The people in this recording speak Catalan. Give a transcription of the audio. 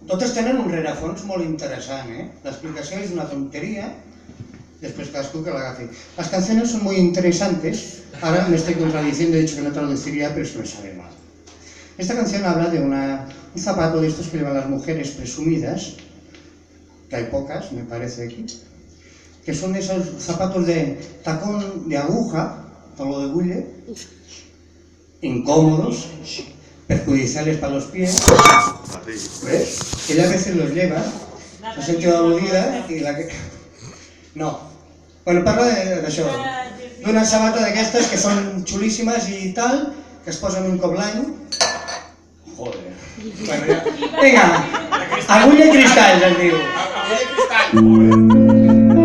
Totes tenen un rerefons molt interessant, l'explicació és una tontería, después cadascú que l'agafi. Las canciones son muy interesantes, ahora me estoy contradiciendo, he dicho que no traduciría, pero es que me sale mal. Esta canción habla de un zapato de estos que llevan las mujeres presumidas, que hay pocas, me parece aquí, que son esos zapatos de tacón de aguja, todo de bulle, incómodos, perjudiciales para los pies. ¿Ves? Ella a veces los lleva, se ha sentido aludida i la que... No. Bueno, parla d'això, d'una sabata d'aquestes que són xulíssimes i tal, que es posen un cop l'any. Joder. Bueno, ja... Vinga, agulla i cristalls es diu. Agulla i cristalls.